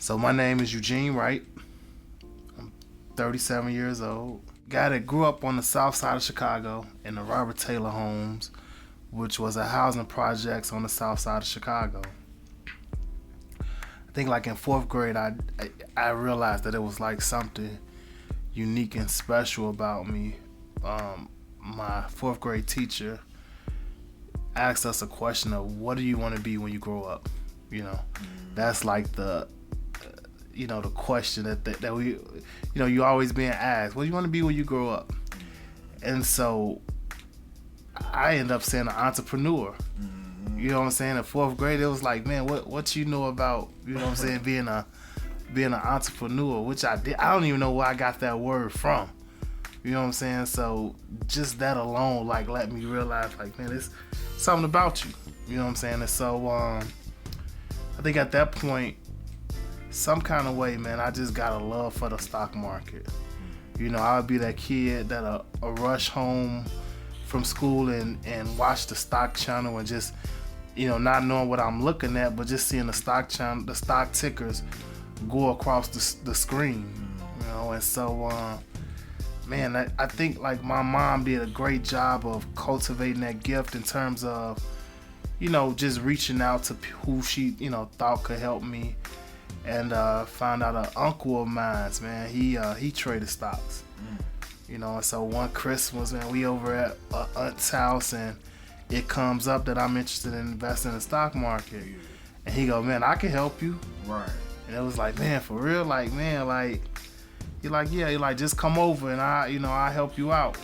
So my name is Eugene Wright. I'm 37 years old. Guy that grew up on the south side of Chicago in the Robert Taylor Homes, which was a housing projects on the south side of Chicago. I think like in fourth grade, I realized that it was like something unique and special about me. My fourth grade teacher asked us a question of, what do you want to be when you grow up? That's like the the question that we, you always being asked, what do you want to be when you grow up? And so I ended up saying an entrepreneur. You know what I'm saying? In fourth grade, it was like, man, what you know about, being an entrepreneur, which I did. I don't even know where I got that word from. You know what I'm saying? So just that alone, like, let me realize, like, man, it's something about you. You know what I'm saying? And so I think at that point, some kind of way, man, I just got a love for the stock market. I would be that kid that a rush home from school and watch the stock channel and just, not knowing what I'm looking at, but just seeing the stock channel, the stock tickers go across the screen. And so, man, I think like my mom did a great job of cultivating that gift in terms of, just reaching out to who she, thought could help me. And found out an uncle of mine, man, he traded stocks. And so one Christmas, man, we over at aunt's house, and it comes up that I'm interested in investing in the stock market. And he go, man, I can help you. Right. And it was like, man, for real? Like, man, like, he like, yeah, he like, just come over and I'll help you out.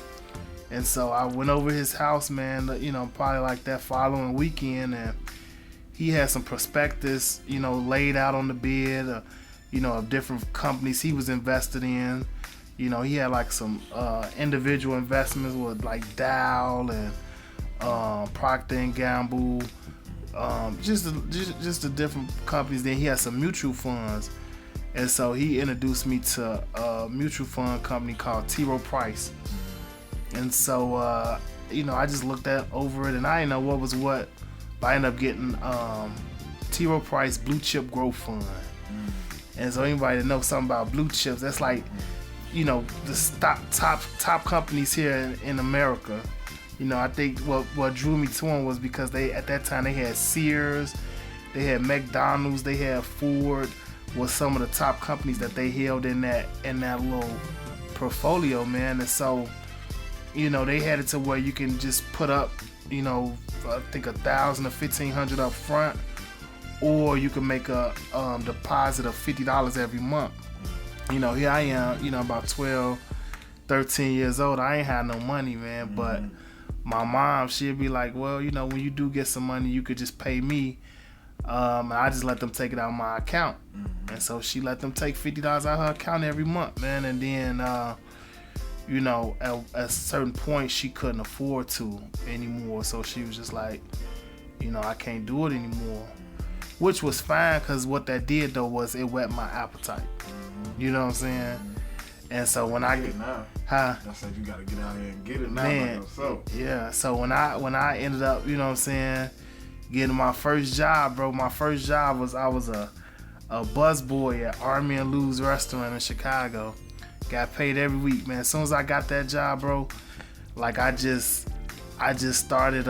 And so I went over his house, man, probably like that following weekend, and he had some prospectus, laid out on the bed, of different companies he was invested in. He had like some individual investments with like Dow and Procter and Gamble, just the different companies. Then he had some mutual funds, and so he introduced me to a mutual fund company called T. Rowe Price. And so I just looked over it, and I didn't know what was what. I ended up getting T. Rowe Price Blue Chip Growth Fund. And so anybody that knows something about blue chips, that's like, the top companies here in America. I think what drew me to them was because at that time they had Sears, they had McDonald's, they had Ford, was some of the top companies that they held in that little portfolio, man. And so, they had it to where you can just put up, I think $1,000 or $1,500 up front, or you can make a deposit of $50 every month. Here I am, about 12, 13 years old. I ain't had no money, man. But my mom, she'd be like, well, when you do get some money, you could just pay me. And I just let them take it out of my account. And so she let them take $50 out of her account every month, man. And then at a certain point, she couldn't afford to anymore. So she was just like, I can't do it anymore. Which was fine, because what that did, though, was it whet my appetite. You know what I'm saying? And so when I get now, I said you gotta get out here and get it now, man, by yourself. Yeah. So when I ended up, getting my first job, bro. My first job was I was a busboy at Army and Lou's restaurant in Chicago. Got paid every week, man. As soon as I got that job, bro, like I just started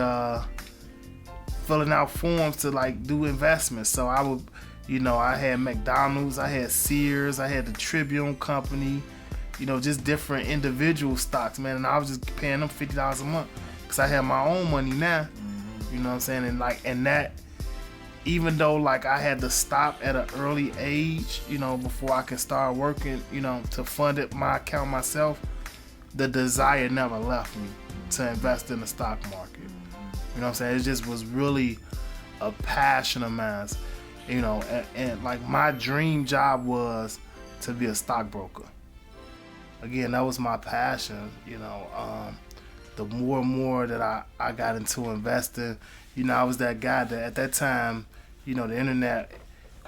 filling out forms to like do investments. So I would, I had McDonald's, I had Sears, I had the Tribune Company, just different individual stocks, man. And I was just paying them $50 a month because I had my own money now. You know what I'm saying? And that, even though like I had to stop at an early age, before I could start working, to fund it my account myself, the desire never left me to invest in the stock market. You know what I'm saying? It just was really a passion of mine. And like my dream job was to be a stockbroker. Again, that was my passion. The more and more that I got into investing, I was that guy that at that time, the internet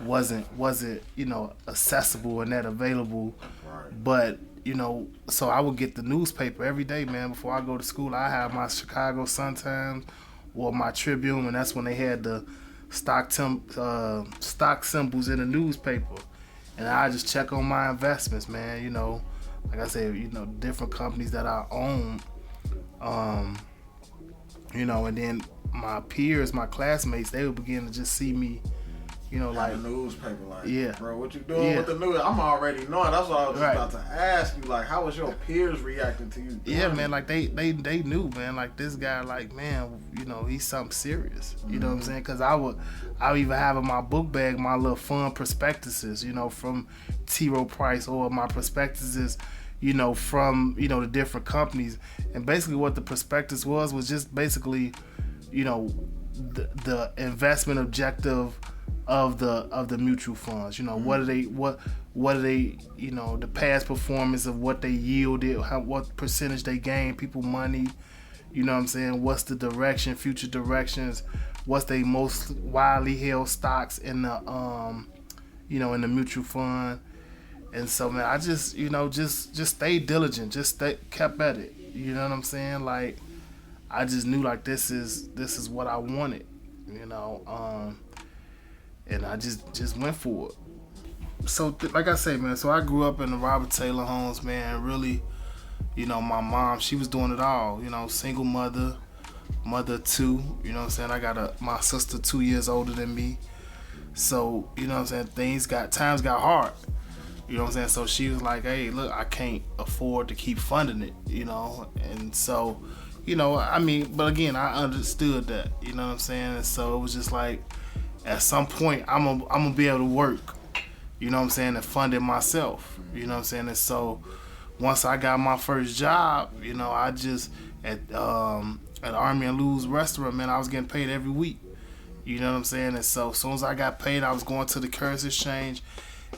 wasn't accessible and that available. Right. But, so I would get the newspaper every day, man. Before I go to school, I had my Chicago Sun-Times or my Tribune, and that's when they had the stock symbols in the newspaper. and I just check on my investments, man. Like I said, different companies that I own, and then my peers, my classmates, they would begin to just see me, like the newspaper, like, yeah, bro, what you doing with the news? I'm already knowing. That's what I was right. about to ask you. Like, how was your peers reacting to you? Yeah, man, like they knew, man, like this guy, like, man, he's something serious. You know what I'm saying? Because I would even have in my book bag my little fun prospectuses, from T. Rowe Price, or my prospectuses, from the different companies. And basically what the prospectus was just basically, the investment objective of the mutual funds. What are they, the past performance of what they yielded, what percentage they gained people money, what I'm saying, what's the direction, future directions, what's they most widely held stocks in the in the mutual fund. And so, man, I just just stayed diligent, kept at it. You know what I'm saying? Like, I just knew, like, this is what I wanted, and I just went for it. So, like I say, man, so I grew up in the Robert Taylor homes, man. Really, my mom, she was doing it all. Single mother of two. You know what I'm saying? I got my sister 2 years older than me. So, you know what I'm saying? Times got hard. You know what I'm saying? So she was like, hey, look, I can't afford to keep funding it, And so, but again, I understood that, you know what I'm saying? And so it was just like, at some point, I'm gonna be able to work, you know what I'm saying, and fund it myself, you know what I'm saying? And so once I got my first job, I just, at Army and Lou's restaurant, man, I was getting paid every week, you know what I'm saying? And so as soon as I got paid, I was going to the currency exchange,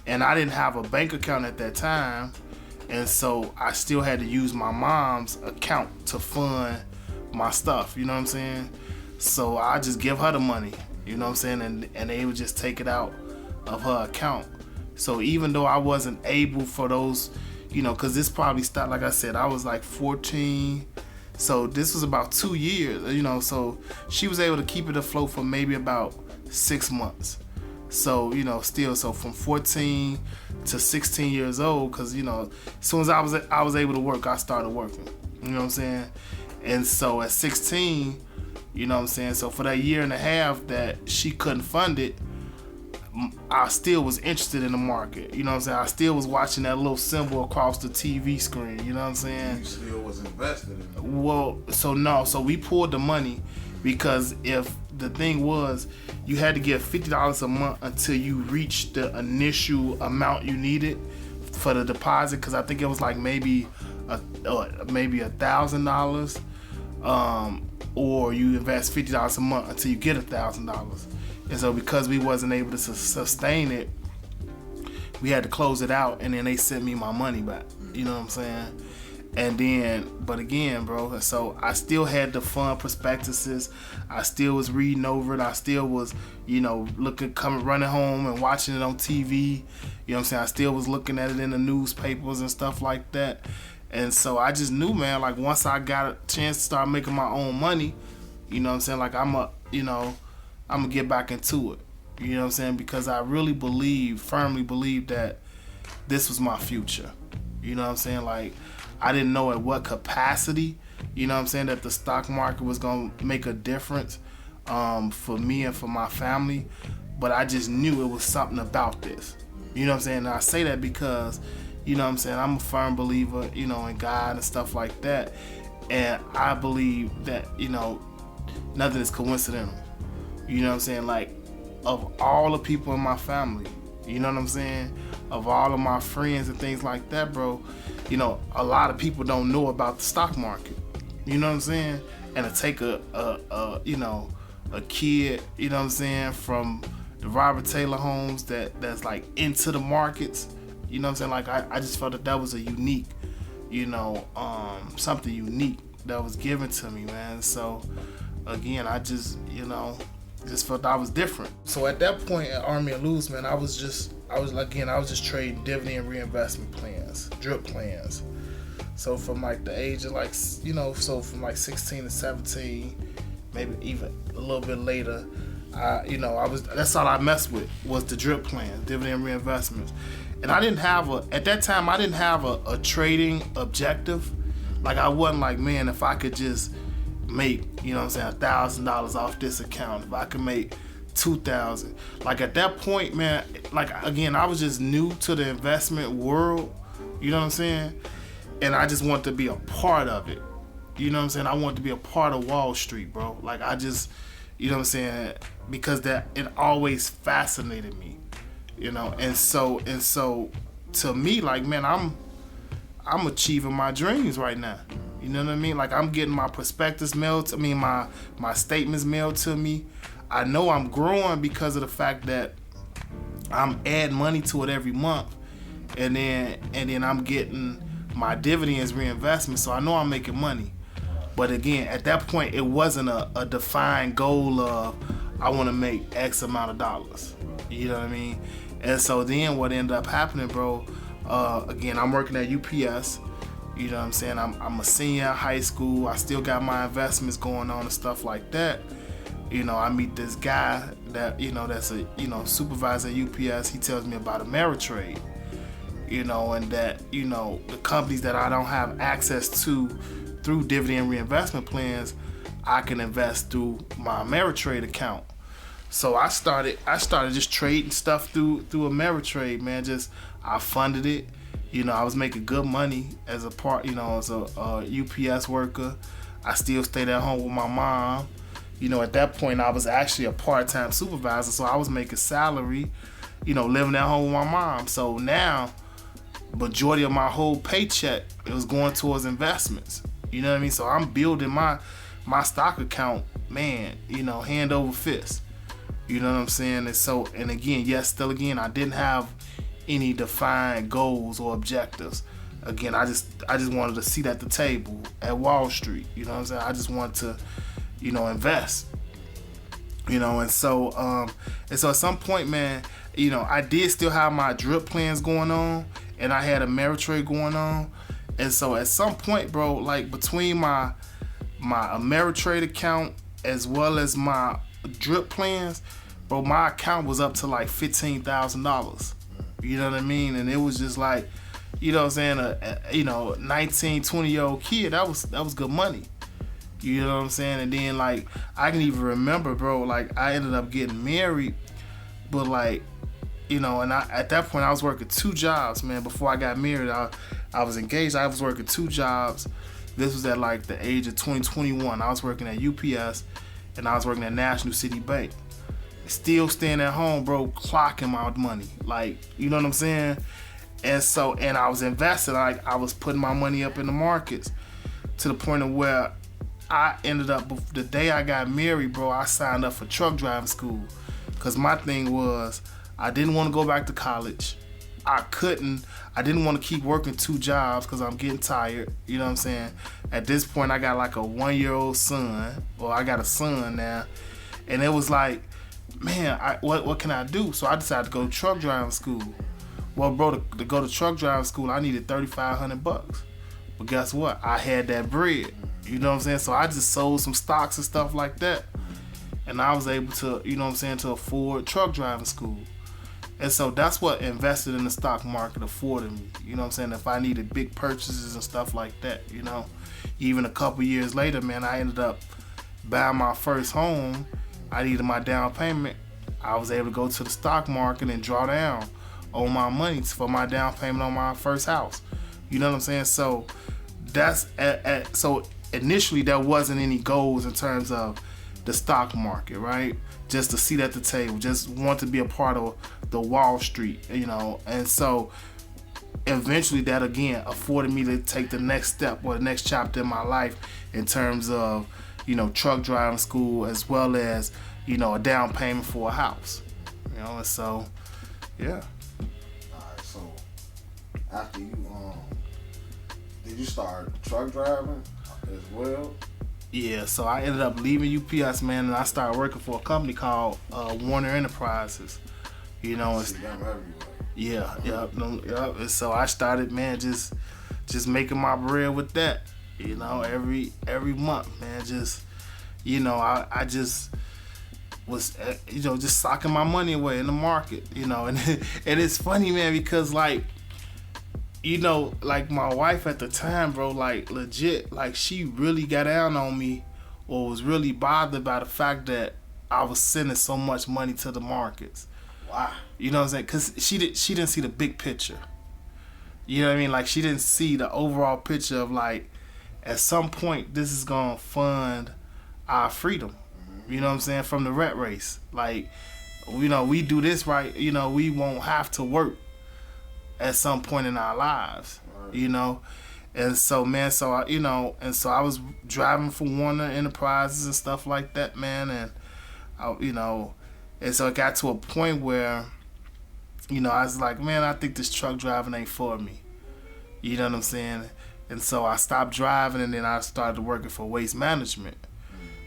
and I didn't have a bank account at that time, and so I still had to use my mom's account to fund my stuff, you know what I'm saying? So I just give her the money, you know what I'm saying, and they would just take it out of her account. So even though I wasn't able for those, because this probably started, like I said, I was like 14, so this was about 2 years, so she was able to keep it afloat for maybe about 6 months. So, still, so from 14 to 16 years old, because, as soon as I was able to work, I started working, you know what I'm saying? And so at 16, you know what I'm saying, so for that year and a half that she couldn't fund it, I still was interested in the market, you know what I'm saying? I still was watching that little symbol across the TV screen, you know what I'm saying? You still was invested in it. Well, so we pulled the money, because if the thing was, you had to give $50 a month until you reached the initial amount you needed for the deposit, because I think it was like maybe $1,000, or you invest $50 a month until you get $1,000. And so because we wasn't able to sustain it, we had to close it out, and then they sent me my money back. You know what I'm saying? And then, but again, bro, so I still had the fun prospectuses. I still was reading over it. I still was, running home and watching it on TV. You know what I'm saying? I still was looking at it in the newspapers and stuff like that. And so I just knew, man, like, once I got a chance to start making my own money, you know what I'm saying? Like, I'm gonna get back into it. You know what I'm saying? Because I really firmly believe that this was my future. You know what I'm saying? Like, I didn't know at what capacity, you know what I'm saying, that the stock market was going to make a difference for me and for my family. But I just knew it was something about this. You know what I'm saying? And I say that because, you know what I'm saying, I'm a firm believer, in God and stuff like that. And I believe that, nothing is coincidental. You know what I'm saying? Like, of all the people in my family, you know what I'm saying, of all of my friends and things like that, bro, a lot of people don't know about the stock market. You know what I'm saying? And to take a kid, you know what I'm saying, from the Robert Taylor homes that's like into the markets, you know what I'm saying? Like, I just felt that was a unique, something unique that was given to me, man. So again, I just felt I was different. So at that point at Army and Lou's, man, I was just trading dividend reinvestment plans, drip plans. So from like the age of from like 16 to 17, maybe even a little bit later, that's all I messed with was the drip plan, dividend reinvestments. And at that time, I didn't have a trading objective. Like, I wasn't like, man, if I could just make, $1,000 off this account, if I could make 2,000. Like, at that point, man, like, again, I was just new to the investment world, you know what I'm saying? And I just wanted to be a part of it. You know what I'm saying? I wanted to be a part of Wall Street, bro. Like, I just, you know what I'm saying? Because it always fascinated me, And so to me, like, man, I'm achieving my dreams right now. You know what I mean? Like, I'm getting my prospectus mailed to me, my statements mailed to me. I know I'm growing because of the fact that I'm adding money to it every month, and then I'm getting my dividends reinvestment. So I know I'm making money. But again, at that point, it wasn't a defined goal of I want to make X amount of dollars. You know what I mean? And so then what ended up happening, bro, again, I'm working at UPS. You know what I'm saying? I'm a senior in high school. I still got my investments going on and stuff like that. I meet this guy that, that's a, supervisor at UPS. He tells me about Ameritrade, and that, the companies that I don't have access to through dividend reinvestment plans, I can invest through my Ameritrade account. So I started just trading stuff through Ameritrade, man. I funded it. I was making good money as a UPS worker. I still stayed at home with my mom. At that point, I was actually a part-time supervisor, so I was making salary, living at home with my mom. So now, majority of my whole paycheck, it was going towards investments. You know what I mean? So I'm building my stock account, man, hand over fist. You know what I'm saying? And again, I didn't have any defined goals or objectives. Again, I just wanted a seat at the table at Wall Street. You know what I'm saying? I just wanted to, invest. And so at some point, man, I did still have my drip plans going on, and I had Ameritrade going on. And so at some point, bro, like between my Ameritrade account as well as my drip plans, bro, my account was up to like $15,000. You know what I mean? And it was just like, you know what I'm saying, a 19, 20-year-old kid, that was good money. You know what I'm saying? And then, like, I can even remember, bro, like, I ended up getting married, but like, and at that point I was working 2 jobs, man. Before I got married, I was engaged. I was working 2 jobs. This was at like the age of 21. I was working at UPS and I was working at National City Bank. Still staying at home, bro, clocking my money. Like, you know what I'm saying? And I was investing. Like, I was putting my money up in the markets to the point of where I ended up, the day I got married, bro, I signed up for truck driving school. Because my thing was, I didn't want to go back to college. I didn't want to keep working 2 jobs because I'm getting tired. You know what I'm saying? At this point, I got like a 1-year-old son. Well, I got a son now. And it was like, man, what can I do? So I decided to go to truck driving school. Well, bro, to go to truck driving school, I needed $3,500. But guess what? I had that bread. You know what I'm saying? So I just sold some stocks and stuff like that. And I was able to, to afford truck driving school. And so that's what invested in the stock market afforded me. You know what I'm saying? If I needed big purchases and stuff like that, Even a couple years later, man, I ended up buying my first home. I needed my down payment. I was able to go to the stock market and draw down on my money for my down payment on my first house. You know what I'm saying? So that's so initially there wasn't any goals in terms of the stock market, right? Just a seat at the table, just want to be a part of the Wall Street, And so eventually that again afforded me to take the next step or the next chapter in my life in terms of, truck driving school as well as, a down payment for a house. And so, yeah. Alright, so after you did you start truck driving as well? Yeah, so I ended up leaving UPS, man, and I started working for a company called Warner Enterprises. See them everywhere. Yeah. And so I started, man, just making my bread with that. Every month, man. Just, I just was just socking my money away in the market, and and it's funny, man, because like like my wife at the time, bro, like legit, like she really got down on me or was really bothered by the fact that I was sending so much money to the markets. Wow. You know what I'm saying? Because she didn't see the big picture. You know what I mean? Like she didn't see the overall picture of like at some point this is gonna fund our freedom. You know what I'm saying? From the rat race. Like, we do this right, we won't have to work at some point in our lives, and so, man, I was driving for Warner Enterprises and stuff like that, man, and and so it got to a point where, I was like, man, I think this truck driving ain't for me, you know what I'm saying, and so I stopped driving, and then I started working for Waste Management,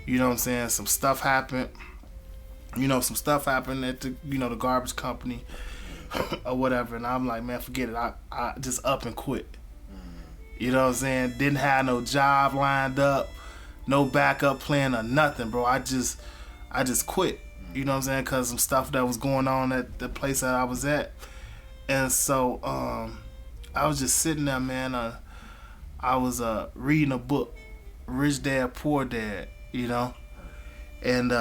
you know what I'm saying, some stuff happened at the, the garbage company, or whatever, and I'm like, man, forget it. I just up and quit. You know what I'm saying? Didn't have no job lined up, no backup plan or nothing, bro. I just quit. You know what I'm saying? Cause some stuff that was going on at the place that I was at, and so I was just sitting there, man. I was reading a book, Rich Dad Poor Dad, and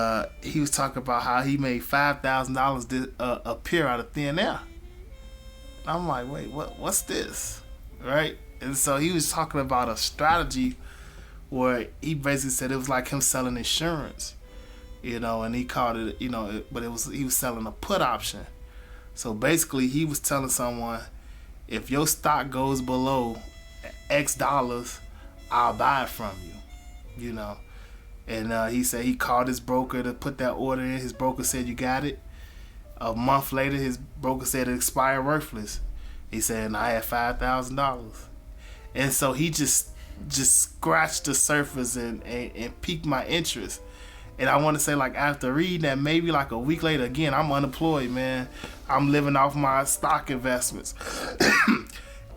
he was talking about how he made $5,000 appear out of thin air. I'm like, wait, what's this, right? And so he was talking about a strategy where he basically said it was like him selling insurance, and he called it, but he was selling a put option. So basically, he was telling someone, if your stock goes below X dollars, I'll buy it from you, And he said he called his broker to put that order in. His broker said, you got it. A month later, his broker said it expired worthless. He said, and I had $5,000. And so he just scratched the surface and piqued my interest. And I want to say, like, after reading that, maybe like a week later, again, I'm unemployed, man. I'm living off my stock investments.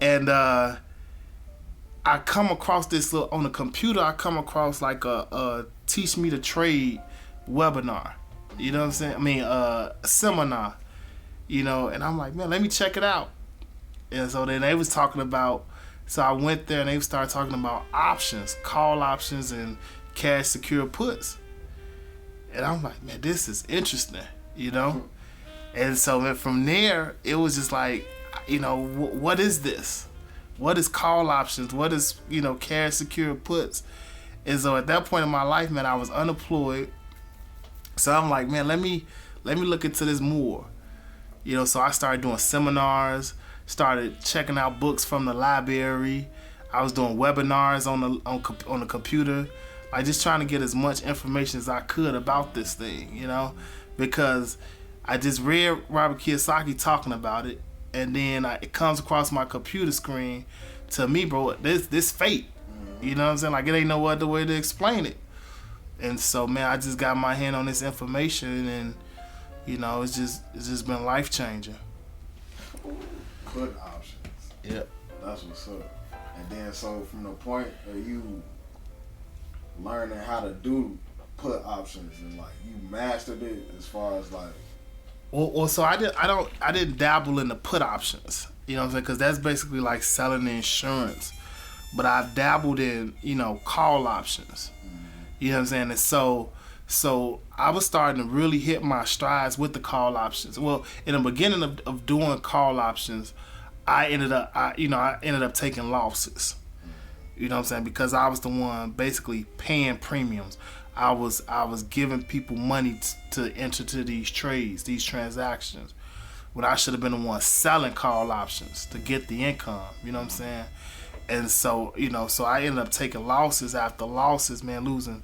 And I come across this on the computer. I come across like a Teach Me to Trade webinar. You know what I'm saying? I mean, a seminar. And I'm like, man, let me check it out. And so then they was talking about. So I went there and they started talking about options, call options, and cash secure puts. And I'm like, man, this is interesting, And so from there, it was just like, what is this? What is call options? What is, cash secure puts? And so at that point in my life, man, I was unemployed. So I'm like, man, let me look into this more. So I started doing seminars, started checking out books from the library. I was doing webinars on the computer, like just trying to get as much information as I could about this thing, because I just read Robert Kiyosaki talking about it, and then it comes across my computer screen. To me, bro, this fate, you know what I'm saying? Like, it ain't no other way to explain it. And so, man, I just got my hand on this information, and it's just been life changing. Put options. Yep. That's what's up. And then, so from the point of you learning how to do put options and like you mastered it as far as like. Well, so I didn't dabble in the put options. You know what I'm saying? Because that's basically like selling insurance. But I've dabbled in, call options. You know what I'm saying? And so I was starting to really hit my strides with the call options. Well, in the beginning of doing call options, I ended up taking losses. You know what I'm saying? Because I was the one basically paying premiums. I was giving people money to enter to these trades, these transactions, when I should have been the one selling call options to get the income. You know what I'm saying? And so, so I ended up taking losses after losses, man, losing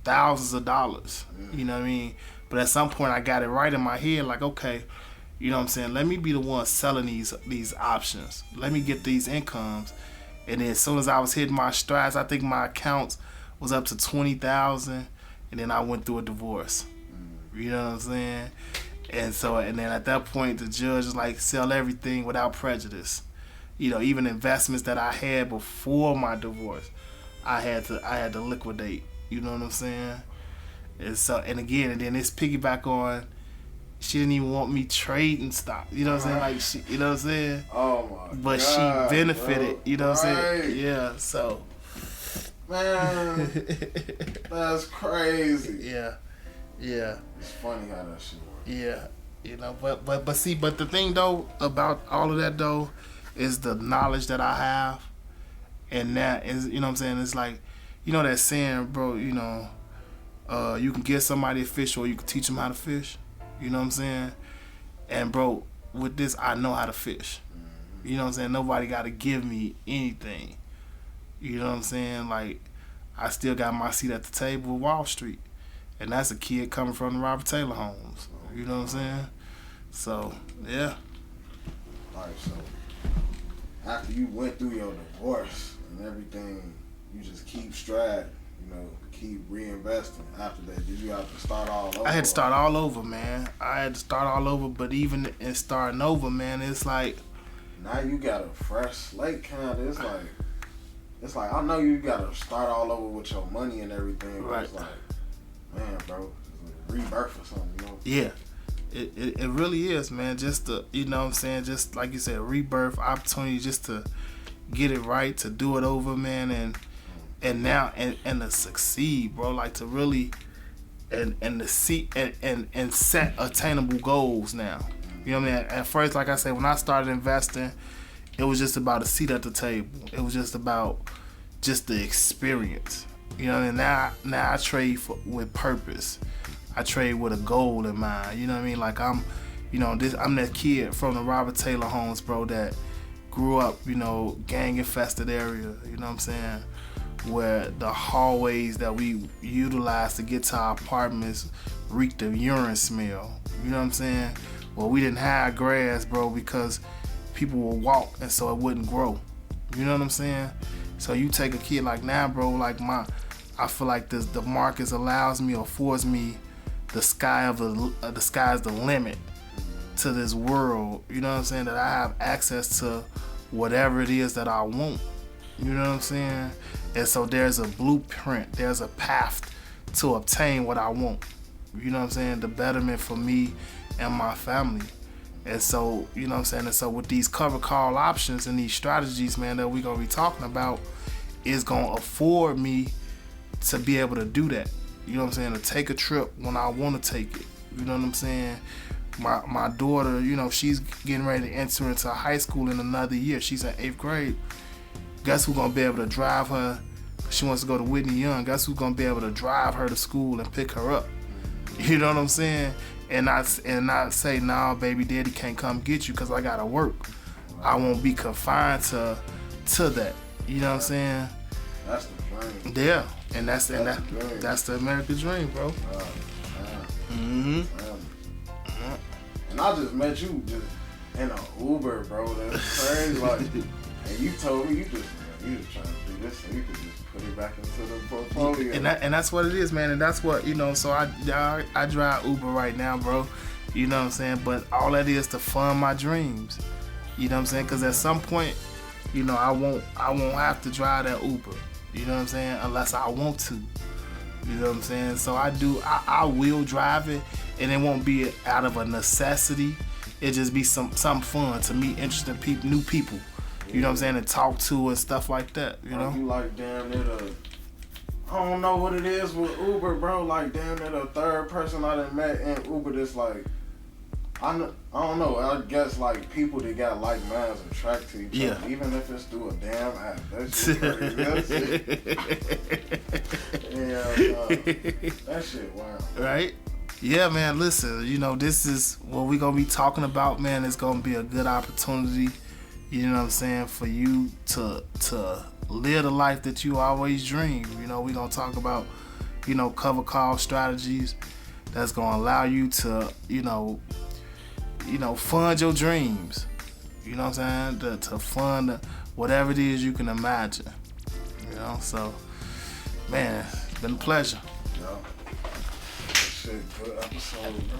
thousands of dollars. You know what I mean? But at some point I got it right in my head, like, okay, you know what I'm saying? Let me be the one selling these options. Let me get these incomes. And then as soon as I was hitting my strides, I think my accounts was up to 20,000, and then I went through a divorce. You know what I'm saying? And then at that point, the judge was like, sell everything without prejudice. Even investments that I had before my divorce, I had to liquidate. You know what I'm saying? And again, and then it's piggyback on. She didn't even want me trading stock. You know what I'm saying? Like you know what I'm saying? Oh my but God, she benefited. bro. You know what I'm Right. saying? Yeah. So. Man, that's crazy. Yeah. Yeah. It's funny how that shit works. Yeah. You know, but the thing though about all of that though is the knowledge that I have, and that is, you know what I'm saying, it's like, you know that saying, bro, you know, you can give somebody a fish or you can teach them how to fish. You know what I'm saying? And bro, with this, I know how to fish. You know what I'm saying? Nobody got to give me anything. You know what I'm saying? Like, I still got my seat at the table with Wallstreet. And that's a kid coming from the Robert Taylor homes. You know what I'm saying? So, yeah. All right, so after you went through your divorce and everything, you just keep striving, you know, keep reinvesting. After that, did you have to start all over? I had to start all over, man. I had to start all over, but even in starting over, man, it's like... Now you got a fresh slate, kind of. It's like, I know you got to start all over with your money and everything, but Right. it's like, man, bro, it's a rebirth or something, you know? Yeah. It really is, man. Just to, you know what I'm saying, just like you said, rebirth, opportunity just to get it right, to do it over, man, and now and to succeed, bro. Like to really and to see and set attainable goals now. You know what I mean? At first, like I said, when I started investing, it was just about a seat at the table. It was just about just the experience. You know, and now I trade with purpose. I trade with a goal in mind. You know what I mean? Like I'm that kid from the Robert Taylor homes, bro, that grew up, you know, gang infested area. You know what I'm saying? Where the hallways that we utilized to get to our apartments reeked of urine smell. You know what I'm saying? Well, we didn't have grass, bro, because people would walk and so it wouldn't grow. You know what I'm saying? So you take a kid like now, bro, like I feel like the markets allows me or affords me the sky's the limit to this world. You know what I'm saying? That I have access to whatever it is that I want. You know what I'm saying? And so there's a blueprint, there's a path to obtain what I want. You know what I'm saying? The betterment for me and my family. And so, you know what I'm saying? And so with these cover call options and these strategies, man, that we're going to be talking about, is going to afford me to be able to do that. You know what I'm saying? To take a trip when I want to take it. You know what I'm saying? My daughter, you know, she's getting ready to enter into high school in another year. She's in 8th grade. Guess who's going to be able to drive her? She wants to go to Whitney Young. Guess who's going to be able to drive her to school and pick her up? You know what I'm saying? And not say, nah, baby, daddy can't come get you because I got to work. I won't be confined to that. You know what I'm saying? That's the dream. Yeah. And that's the American dream, bro. And I just met you just in an Uber, bro. That's crazy. Like, and you told me you just trying to do this so you could just put it back into the portfolio. And that's what it is, man. And that's what, you know. So I drive Uber right now, bro. You know what I'm saying? But all that is to fund my dreams. You know what I'm saying? Because at some point, you know, I won't have to drive that Uber. You know what I'm saying? Unless I want to. You know what I'm saying? So I will drive it, and it won't be out of a necessity. It just be some fun to meet interesting people, new people. You know what I'm saying? And talk to and stuff like that. You know? You like damn near I don't know what it is with Uber, bro. Like damn near the third person I done met in Uber that's like, I don't know. I guess like people that got like minds attract to each other, even if it's through a damn app. That shit crazy. That shit wild. Right? Yeah, man. Listen, you know, this is what we're gonna be talking about, man. It's gonna be a good opportunity. You know what I'm saying, for you to live the life that you always dreamed. You know, we're gonna talk about, you know, cover call strategies that's gonna allow you to, you know, fund your dreams. You know what I'm saying? To fund whatever it is you can imagine. You know, so man, it's been a pleasure. Yeah. Shit, good episode, bro.